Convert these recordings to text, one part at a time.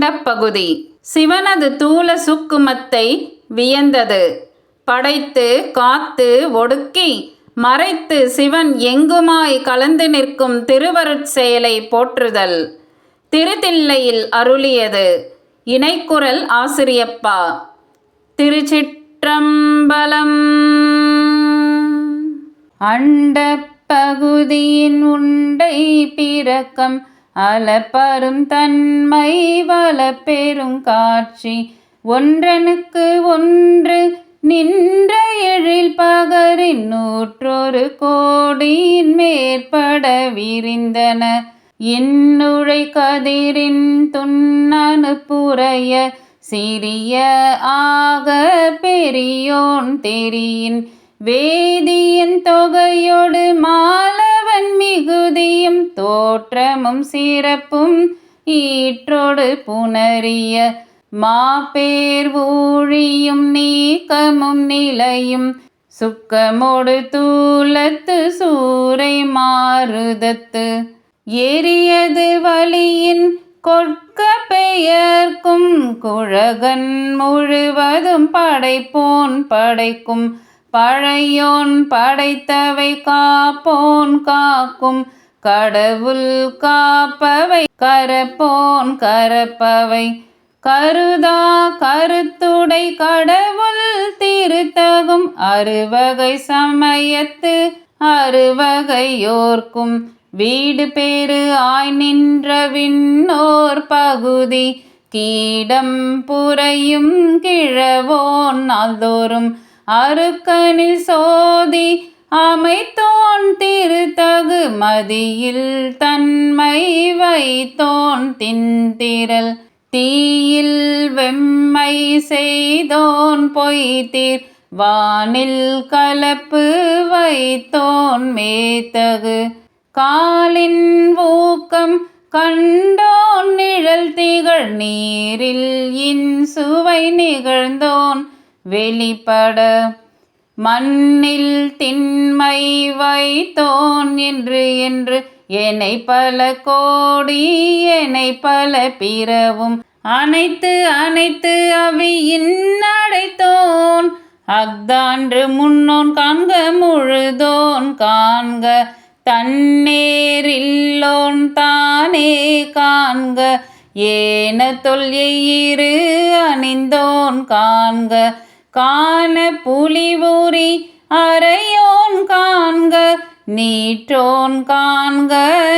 அண்டப்பகுதி சிவனது தூல சுக்குமத்தை வியந்தது. படைத்து காத்து ஒடுக்கி மறைத்து சிவன் எங்குமாய் கலந்து நிற்கும் திருவருட்செயலை போற்றுதல். திருத்தில்லையில் அருளியது. இணைக்குரல் ஆசிரியப்பா. திருச்சிற்றம்பலம். அண்டப்பகுதியின் உண்டை பிறக்கம் அலப்பரும் தன்மை வளப்பெரும் காட்சி ஒன்றனுக்கு ஒன்று நின்ற எழில் பகரின் 101 கோடியின் மேற்பட விரிந்தன. இன்னுழை கதிரின் துண்ணனு புரைய சிறிய ஆக பெரியோன் தெரியின் வேதியின் தொகையோடு மாலவன் மிகுதியும் தோற்றமும் சிறப்பும் ஈற்றோடு புணரிய மாப்பேர் ஊழியும் நீக்கமும் நிலையும் சுக்கமோடு தூலத்து சூரை மாருதத்து எரியது வழியின் கொட்க பெயர்க்கும் குழகன் முழுவதும் படைப்போன் படைக்கும் பழையோன் படைத்தவை காப்போன் காக்கும் கடவுள் காப்பவை கரப்போன் கரப்பவை கருதா கருத்துடை கடவுள் திருத்தகும் அறுவகை சமயத்து அறுவகையோர்க்கும் வீடு பேறு ஆய் நின்ற விண்ணோர் பகுதி கீடம் புரையும் கிழவோன் நாள்தோறும் அருக்கனில் சோதி அமைத்தோன் திருத்தகு மதியில் தன்மை வைத்தோன் தின்திரல் தீயில் வெம்மை செய்தோன் பொய்தீர் வானில் கலப்பு வைத்தோன் மேத்தகு காலின் ஊக்கம் கண்டோன் நிழல் திகழ் நீரில் இன்சுவை நிகழ்ந்தோன் வெளிப்பட மண்ணில் திண்மை வைத்தோன் என்று என்று என்னை பல கோடி என்னை பல பிறவும் அனைத்து அனைத்து அவியின் அடைத்தோன் அஃதான்று முன்னோன் காண்க முழுதோன் காண்க தன்னேரில்லோன் தானே காண்க ஏன தொல்லையிரு அணிந்தோன் காண்க காண புலிபூரி அறையோன் காண்க நீற்றோன் காண்க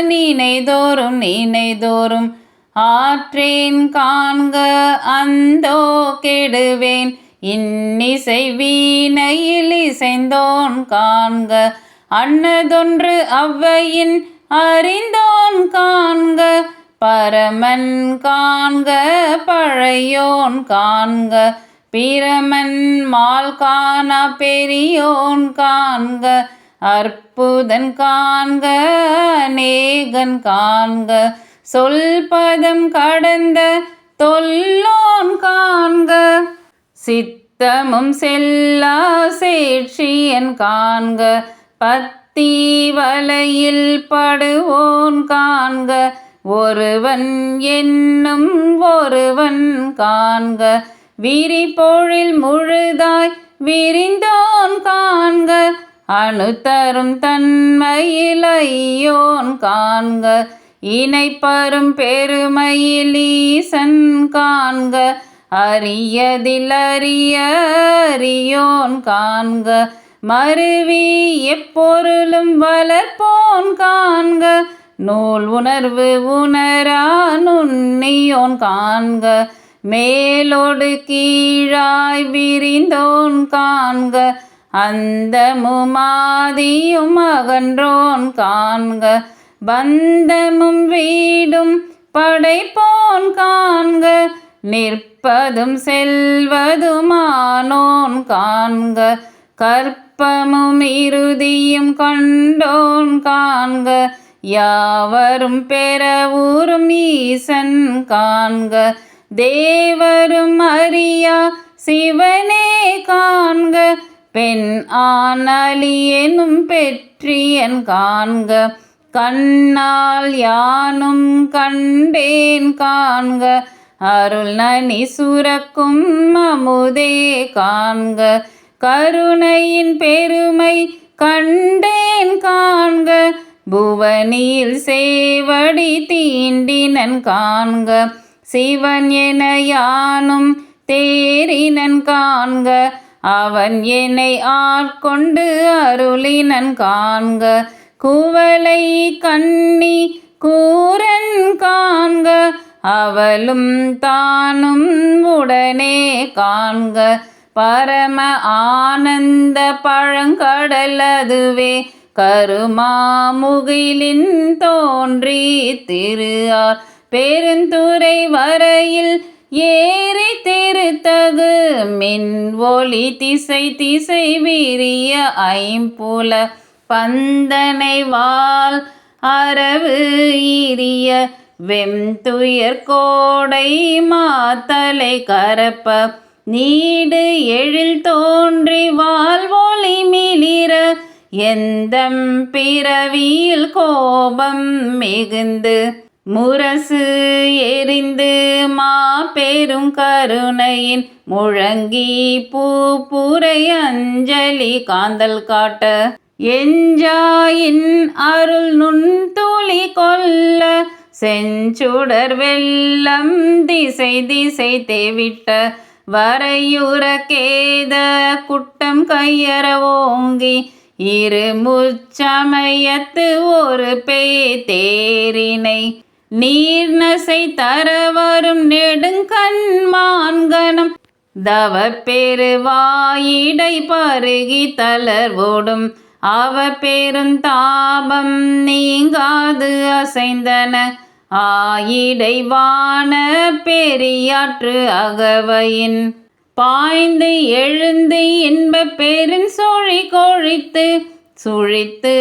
நினைதோறும் நினைதோறும் ஆற்றேன் காண்க அந்தோ கெடுவேன் இன்னிசை வீணையில் இசைந்தோன் காண்க அன்னதொன்று அவ்வையின் அறிந்தோன் காண்க பரமன் காண்க பழையோன் காண்க பிரமன் மால் காணா பெரியோன் காண்க அற்புதன் காண்க அநேகன் காண்க சொல்பதம் கடந்த தொல்லோன் காண்க சித்தமும் செல்லா சேட்சியன் காண்க பத்தி வலையில் படுவோன் காண்க ஒருவன் என்னும் ஒருவன் காண்க விரிபொழில் முழுதாய் விரிந்தோன் காண்க அணு தரும் தன்மையில் ஐயோன் காண்க இணைப்பரும் பெருமையில் ஈசன் காண்க அரியதில் அரிய அறியோன் காண்க மருவி எப்பொருளும் வளர்ப்போன் காண்க நூல் உணர்வு உணரா நுண்ணியோன் காண்க மேலோடு கீழாய் விரிந்தோன் காண்க அந்தமுமாதியும் அகன்றோன் காண்க பந்தமும் வீடும் படைப்போன் காண்க நிற்பதும் செல்வதுமானோன் காண்க கற்பமும் இறுதியும் கண்டோன் காண்க யாவரும் பெறவூரும் ஈசன் காண்க தேவரும் அறியா சிவனே காண்க பெண் ஆனலியனும் பெற்றியன் காண்க கண்ணால் யானும் கண்டேன் காண்க அருள் நனி சுரக்கும் அமுதே காண்க. கருணையின் பெருமை கண்டேன் காண்க. புவனியில் சேவடி தீண்டினன் காண்க. சிவன் என யானும் தேறினன் காண்க. அவன் என்னை ஆட்கொண்டு அருளினன் காண்க. குவளை கண்ணி கூரன் காண்க. அவளும் தானும் உடனே காண்க. பரம ஆனந்த பழங்கடல் அதுவே கருமாமுகிலின் தோன்றி திருஆர் பெருந்துறை வரையில் ஏறி திருத்தகு மின் ஒளி திசை திசை விரிய ஐம்புல பந்தனை வால் அரவு ஈரிய வெம்துயர் கோடை மாத்தலை கரப்ப நீடு எழில் தோன்றி வாழ்வொளி மிளிர எந்தம் பிறவியில் கோபம் மிகுந்து முரசு எரிந்து மாபெரும் கருணையின் முழங்கி பூப்புரை அஞ்சலி காந்தல் காட்ட எஞ்சாயின் அருள் நுண்துளி கொல்ல செஞ்சுடர் வெள்ளம் திசை திசை தேவிட்ட வரையுற கேத குட்டம் கையற ஓங்கி இரு முச்சமயத்து ஒரு தேரினை நீர்நசை தரவரும் நெடுங்கண்மான்கணம் தவ பெருவாயிடை பருகி தளர்வோடும் அவ பெருந்தாபம் நீங்காது அசைந்தன ஆயிடை வான பெரியாற்று அகவையின் பாய்ந்து எழுந்து இன்ப பெருஞ்சொழி கொழித்து சுழித்து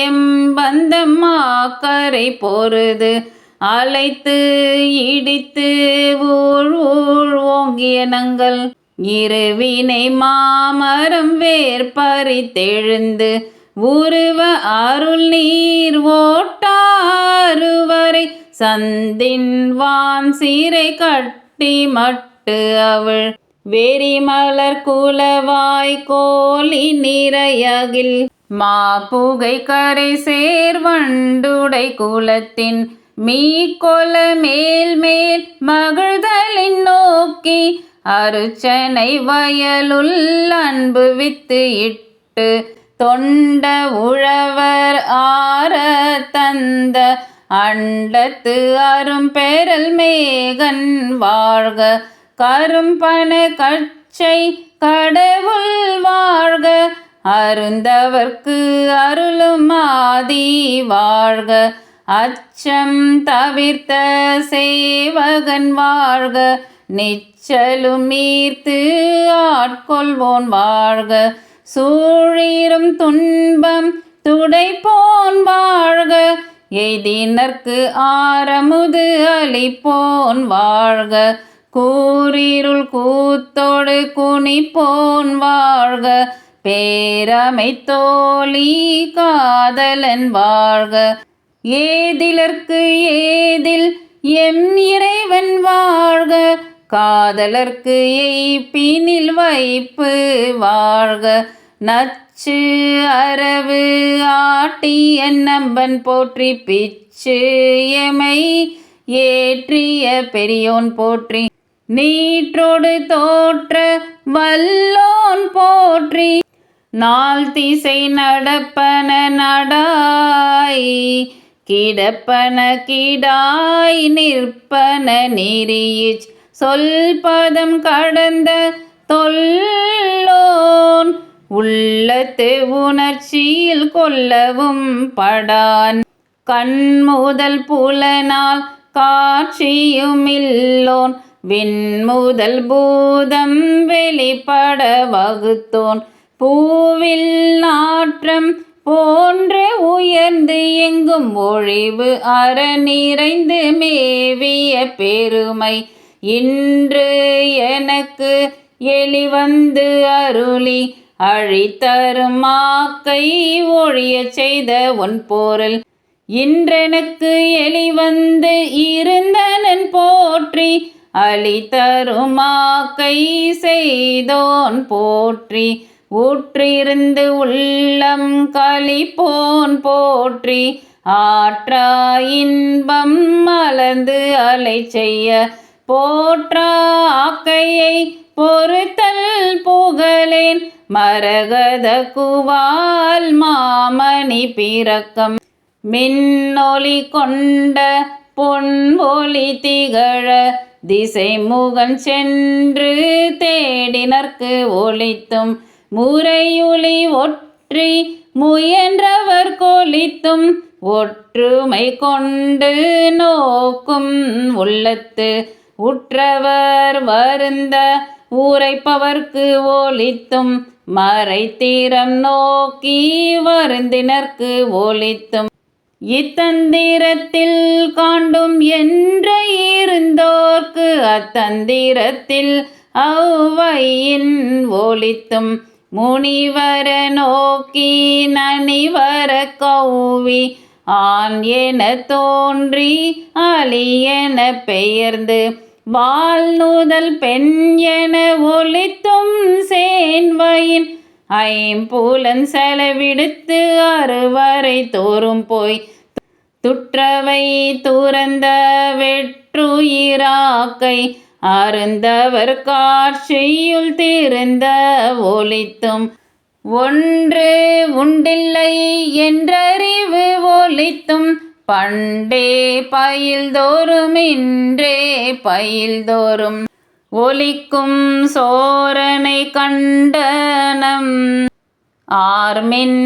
எம்பந்தம் ஆக்கரை பொருது அழைத்து இடித்து ஊழ் ஊழ் ஓங்கிய நங்கள் இருவினை மாமரம் வேற்பறித்தெழுந்து உருவ அருள் நீர் ஓட்டாறுவரை சந்தின் வான் சீரை கட்டி மட்டு அவள் வெறிமலர் குலவாய் கோலி நிறையகில் மாப்புகை கரை சேர்வண்டுடை குலத்தின் மீக்கொல மேல் மேல் மகிழ்தலின் நோக்கி அருச்சனை வயலுள் அன்பு வித்து இட்டு தொண்ட உழவர் ஆர தந்த அண்டத்து அரும் பெறல் மேகன் வாழ்க கரும்பன கச்சை கடவுள் வாழ்க அருந்தவர்க்கு அருளும் ஆதி வாழ்க அச்சம் தவிர்த்த சேவகன் வாழ்க நிச்சலும் மீர்த்து ஆட்கொள்வோன் வாழ்க சூழிரும் துன்பம் துடைப்போன் வாழ்க எய்தினர்க்கு ஆரமுது அளிப்போன் வாழ்க கூரிருள் கூத்தோடு குனிப்போன் வாழ்க பேரமை தோழி காதலன் வாழ்க ஏதிலர்க்கு ஏதில் எம் இறைவன் வாழ்க காதலர்க்கு எய்ப்பினில் வைப்பு வாழ்க நச்சு அரவு ஆட்டிய நம்பன் போற்றி பிச்சு எமை ஏற்றிய பெரியோன் போற்றி நீற்றோடு தோற்ற வல்லோன் போற்றி நாள் திசை நடப்பன நடாய் கிடப்பன கிடாய் நிற்பன நெறியிச் சொல்பதம் கடந்த தொல்லோன் உள்ளத்து உணர்ச்சியில் கொள்ளவும் படான் கண்முதல் புலனால் காட்சியுமில்லோன் விண்முதல் பூதம் வெளிப்பட வகுத்தோன் பூவில் நாற்றம் போன்று உயர்ந்து எங்கும் ஒழிவு அற நிறைந்து மேவிய பெருமை இன்று எனக்கு எளிவந்து அருளி அழித்தரும் மாக்கை ஒழிய செய்த உன் பொருள் இன்றெனக்கு எளிவந்து இருந்தனன் போற்றி அலி தருமாக்கை செய்தோன் போற்றி ஊற்றிருந்து உள்ளம் களிப்போன் போற்றி ஆற்றா இன்பம் மலர்ந்து அலை செய்ய போற்றா ஆக்கையை பொறுத்தல் புகழேன் மரகத குவால் மாமணி பிறக்கம் மின்னொளி கொண்ட பொன் ஒளி திகழ திசை முகன் சென்று தேடினர்க்கு ஒளித்தும் முறையுளி ஒற்றி முயன்றவர் கொளித்தும் ஒற்றுமை கொண்டு நோக்கும் உள்ளத்து உற்றவர் வருந்த உரைப்பவர்க்கு ஒளித்தும் மறைத்திறம் நோக்கி வருந்தினர்க்கு ஒளித்தும் இத்தந்திரத்தில் காண்டும் என்று இருந்தோர்க்கு அத்தந்திரத்தில் அவ்வையின் ஒளித்தும் முனிவர நோக்கி நனிவர கௌவி ஆண் என தோன்றி அலி என பெயர்ந்து வாழ்நுதல் பெண் என ஒளித்தும் சேன்வயின் ஐம்புலன் செலவிடுத்து அறுவரை தோறும் போய் துற்றவை துறந்த வெற்றுயிராக்கை அருந்தவர் காட்சியுள் திருந்த ஒளித்தும் ஒன்று உண்டில்லை என்றறிவு ஒளித்தும் பண்டே பயில்தோறும் இன்றே பயில்தோறும் ஒலிக்கும் சோரனை கண்டனம் ஆர்மின்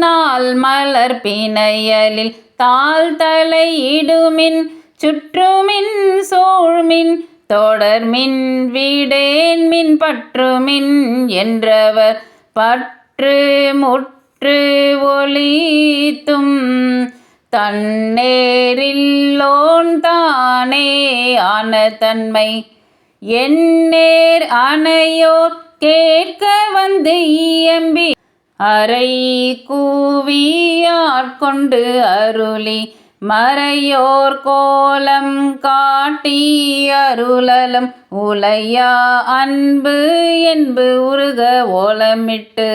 நாள் மலர் பிணையலில் தாழ்தலை இடுமின் சுற்றுமின் சூழ்மின் தொடர்மின் வீடேன்மின் பற்றுமின் என்றவர் பற்று முற்று ஒளித்தும் தன்னேரில்லோன் தானே ஆன தன்மை எந்நேர் அணையோர் கேட்க வந்து இயம்பி அறை கூவி ஆட்கொண்டு அருளி மறையோர் கோலம் காட்டி அருளலும் உலையா அன்பு என்பு உருக ஓலமிட்டு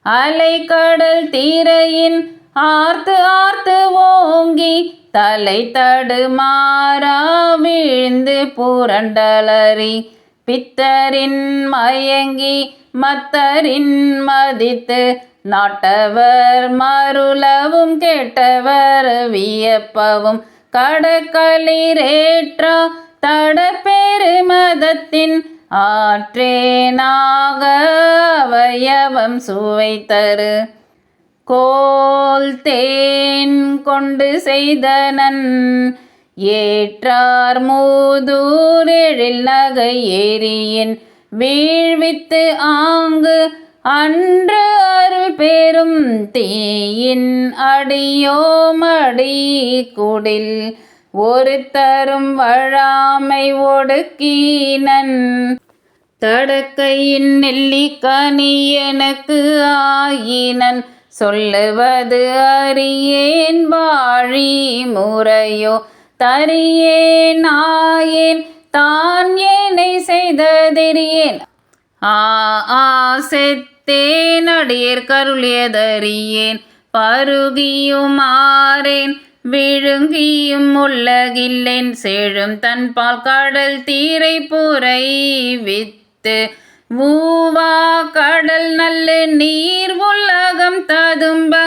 அலைக்கடல் தீரையின் ஆர்த்து ஆர்த்து ஓங்கி தலை தடுமாறா விழுந்து புரண்டலறி பித்தரின் மயங்கி மத்தரின் மதித்து நாட்டவர் மருளவும் கேட்டவர் வியப்பவும் கடக்களிரேற்றா தடப்பெருமதத்தின் ஆற்றேனாக அவயவம் சுவை தரு கோல் தேன் கொண்டு செய்தனன் ஏற்றார் மூதூர் எழில் நகை ஏரியின் வீழ்வித்து ஆங்கு அன்று அருள் பெரும் தீயின் அடியோமடி குடில் ஒரு தரும் வழாமை ஒடுக்கினன் தடக்கையின் நெல்லிக்கனி எனக்கு ஆயினன் சொல்லுவது அறியேன் வாழி முறையோ தரியேன் ஆயேன் தான் ஏனை செய்ததெறியேன் செத்தேன் அடியேற் கருளியதறியேன் பருகியும் ஆறேன் விழுங்கியும் உள்ளகில்லேன் செழும் தன்பால் கடல் தீரை புரை வித்து ஊவா கடல் நல்ல நீர் உலகம் ததும்ப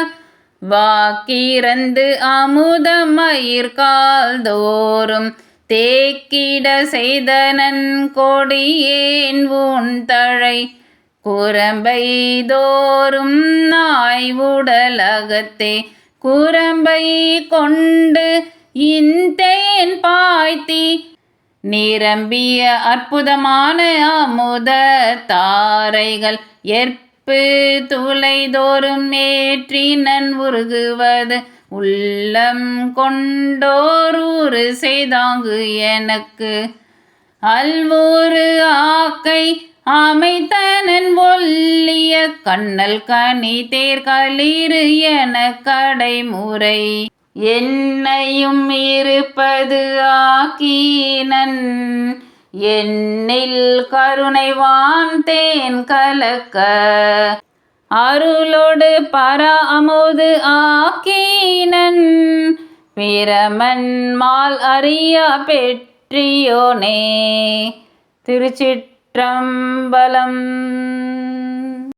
வாக்கிறந்து அமுதமயிர் கால் தோறும் தேக்கிட செய்தனன் கொடியேன் உன் தழை குரம்பை தோறும் நாய் உடலகத்தே குரம்பை கொண்டு இந்தேன் பாய்த்தி நிரம்பிய அற்புதமான அமுத தாரைகள் ஏற்பு துளைதோறும் ஏற்றினன் உருகுவது உள்ளம் கொண்டோர் ஊறு செய்தாங்கு எனக்கு அல்வூறு ஆக்கை அமைத்தனன் ஒல்லிய கண்ணல் கனி தேர்களிறு என கடைமுறை என்னையும் இருப்பது ஆக்கினன் எண்ணில் கருணைவான் தேன் கலக்க அருளோடு பரா அமுது ஆக்கினன் பிரமன் மால் அறியா பெற்றியோனே. திருச்சிற்றம்பலம்.